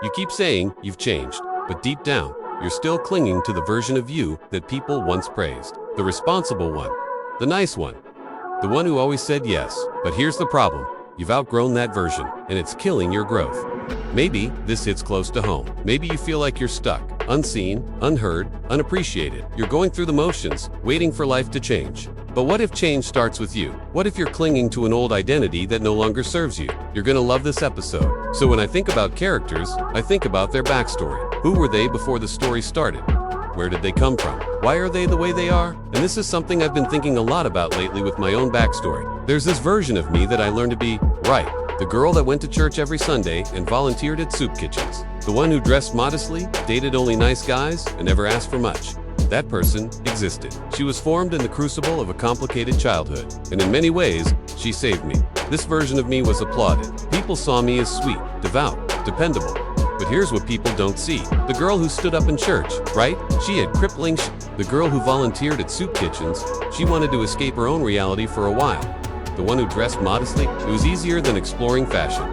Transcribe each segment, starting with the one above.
You keep saying you've changed, but deep down, you're still clinging to the version of you that people once praised. The responsible one, the nice one, the one who always said yes. But here's the problem. You've outgrown that version, and it's killing your growth. Maybe this hits close to home. Maybe you feel like you're stuck, unseen, unheard, unappreciated. You're going through the motions, waiting for life to change. But what if change starts with you? What if you're clinging to an old identity that no longer serves you? You're gonna love this episode. So when I think about characters, I think about their backstory. Who were they before the story started? Where did they come from? Why are they the way they are? And this is something I've been thinking a lot about lately with my own backstory. There's this version of me that I learned to be right. The girl that went to church every Sunday and volunteered at soup kitchens. The one who dressed modestly, dated only nice guys, and never asked for much. That person existed. She was formed in the crucible of a complicated childhood, and in many ways, she saved me. This version of me was applauded. People saw me as sweet, devout, dependable. But here's what people don't see. The girl who stood up in church, right? She had crippling The girl who volunteered at soup kitchens, she wanted to escape her own reality for a while. The one who dressed modestly, it was easier than exploring fashion.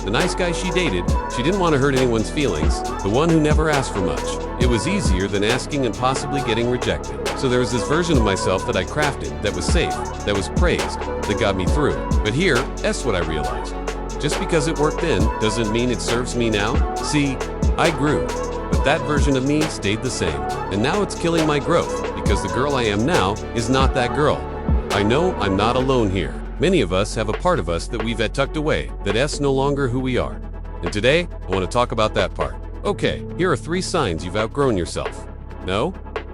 The nice guy she dated, she didn't want to hurt anyone's feelings. The one who never asked for much, it was easier than asking and possibly getting rejected. So there was this version of myself that I crafted, that was safe, that was praised, that got me through. But that's what I realized. Just because it worked then doesn't mean it serves me now. See, I grew, but that version of me stayed the same. And now it's killing my growth, because the girl I am now is not that girl. I know I'm not alone here. Many of us have a part of us that we've had tucked away, that's no longer who we are. And today, I want to talk about that part. Okay, here are 3 signs you've outgrown yourself. No?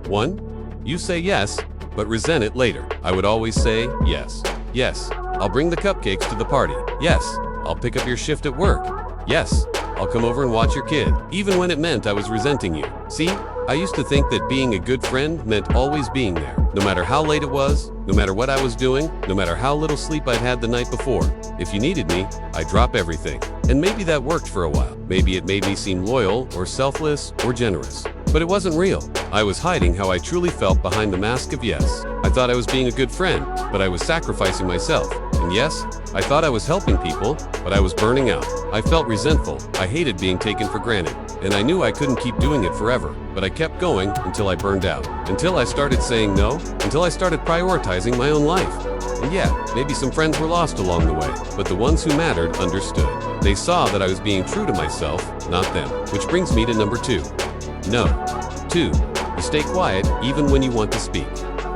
1. You say yes, but resent it later. I would always say yes. Yes, I'll bring the cupcakes to the party. Yes, I'll pick up your shift at work. Yes, I'll come over and watch your kid, even when it meant I was resenting you. See, I used to think that being a good friend meant always being there, no matter how late it was, no matter what I was doing, no matter how little sleep I'd had the night before. If you needed me, I'd drop everything. And maybe that worked for a while. Maybe it made me seem loyal or selfless or generous. But it wasn't real. I was hiding how I truly felt behind the mask of yes. I thought I was being a good friend, but I was sacrificing myself. And yes, I thought I was helping people, but I was burning out. I felt resentful. I hated being taken for granted. And I knew I couldn't keep doing it forever. But I kept going until I burned out. Until I started saying no. Until I started prioritizing my own life. And yeah, maybe some friends were lost along the way. But the ones who mattered understood. They saw that I was being true to myself, not them. Which brings me to number 2. No. 2. You stay quiet even when you want to speak.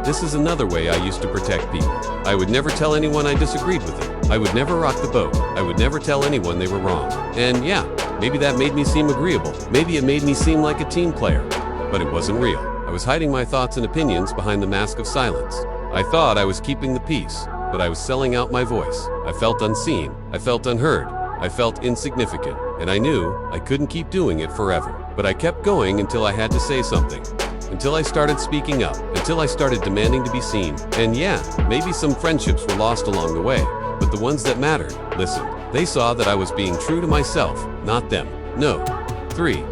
This is another way I used to protect people. I would never tell anyone I disagreed with them. I would never rock the boat. I would never tell anyone they were wrong. And yeah, maybe that made me seem agreeable. Maybe it made me seem like a team player. But it wasn't real. I was hiding my thoughts and opinions behind the mask of silence. I thought I was keeping the peace, but I was selling out my voice. I felt unseen. I felt unheard. I felt insignificant. And I knew I couldn't keep doing it forever. But I kept going until I had to say something. Until I started speaking up, until I started demanding to be seen. And yeah, maybe some friendships were lost along the way, but the ones that mattered, listened. They saw that I was being true to myself, not them. No. 3.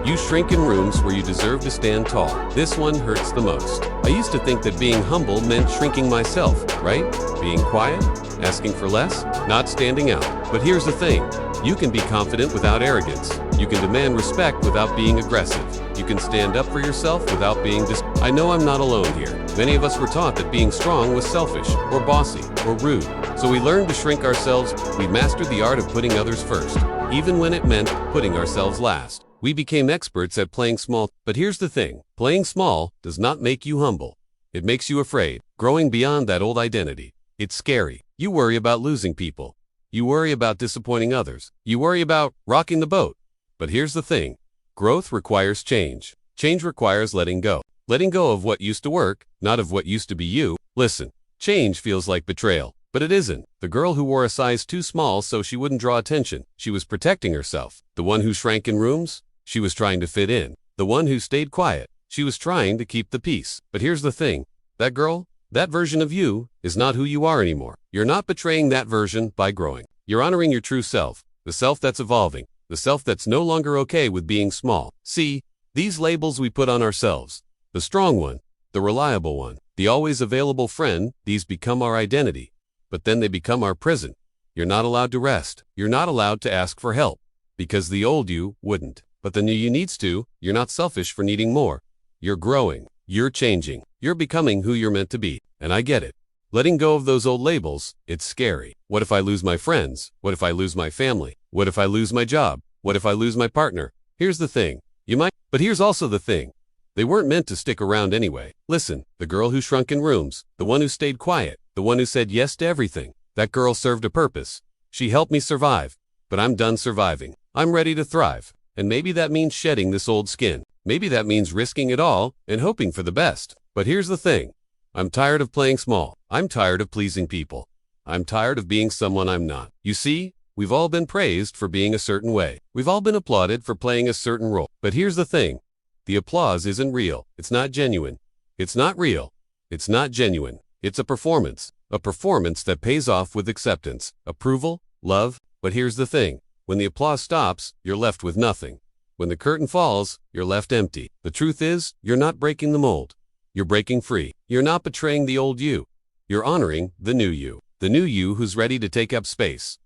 You shrink in rooms where you deserve to stand tall. This one hurts the most. I used to think that being humble meant shrinking myself, right? Being quiet, asking for less, not standing out. But here's the thing. You can be confident without arrogance. You can demand respect without being aggressive. You can stand up for yourself without being I know I'm not alone here. Many of us were taught that being strong was selfish, or bossy, or rude. So we learned to shrink ourselves. We mastered the art of putting others first, even when it meant putting ourselves last. We became experts at playing small. But here's the thing. Playing small does not make you humble. It makes you afraid, growing beyond that old identity. It's scary. You worry about losing people. You worry about disappointing others. You worry about rocking the boat. But here's the thing. Growth requires change. Change requires letting go. Letting go of what used to work, not of what used to be you. Listen, change feels like betrayal, but it isn't. The girl who wore a size too small so she wouldn't draw attention, she was protecting herself. The one who shrank in rooms, she was trying to fit in. The one who stayed quiet, she was trying to keep the peace. But here's the thing. That girl, that version of you, is not who you are anymore. You're not betraying that version by growing. You're honoring your true self, the self that's evolving. The self that's no longer okay with being small. See, these labels we put on ourselves, the strong one, the reliable one, the always available friend, these become our identity. But then they become our prison. You're not allowed to rest. You're not allowed to ask for help. because the old you wouldn't. But the new you needs to. You're not selfish for needing more. You're growing. You're changing. You're becoming who you're meant to be. And I get it. Letting go of those old labels, it's scary. What if I lose my friends? What if I lose my family? What if I lose my job? What if I lose my partner? Here's the thing. You might, but here's also the thing. They weren't meant to stick around anyway. Listen, the girl who shrunk in rooms, the one who stayed quiet, the one who said yes to everything. That girl served a purpose. She helped me survive. But I'm done surviving. I'm ready to thrive. And maybe that means shedding this old skin. Maybe that means risking it all and hoping for the best. But here's the thing. I'm tired of playing small. I'm tired of pleasing people. I'm tired of being someone I'm not. You see, we've all been praised for being a certain way. We've all been applauded for playing a certain role. But here's the thing. The applause isn't real. It's not genuine. It's not real. It's not genuine. It's a performance. A performance that pays off with acceptance, approval, love. But here's the thing. When the applause stops, you're left with nothing. When the curtain falls, you're left empty. The truth is, you're not breaking the mold. You're breaking free. You're not betraying the old you. You're honoring the new you. The new you who's ready to take up space.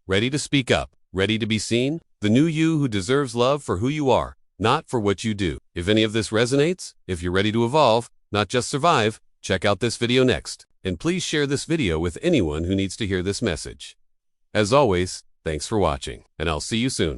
Ready to speak up. Ready to be seen. The new you who deserves love for who you are, not for what you do. If any of this resonates, if you're ready to evolve, not just survive, check out this video next. And please share this video with anyone who needs to hear this message. As always, thanks for watching, and I'll see you soon.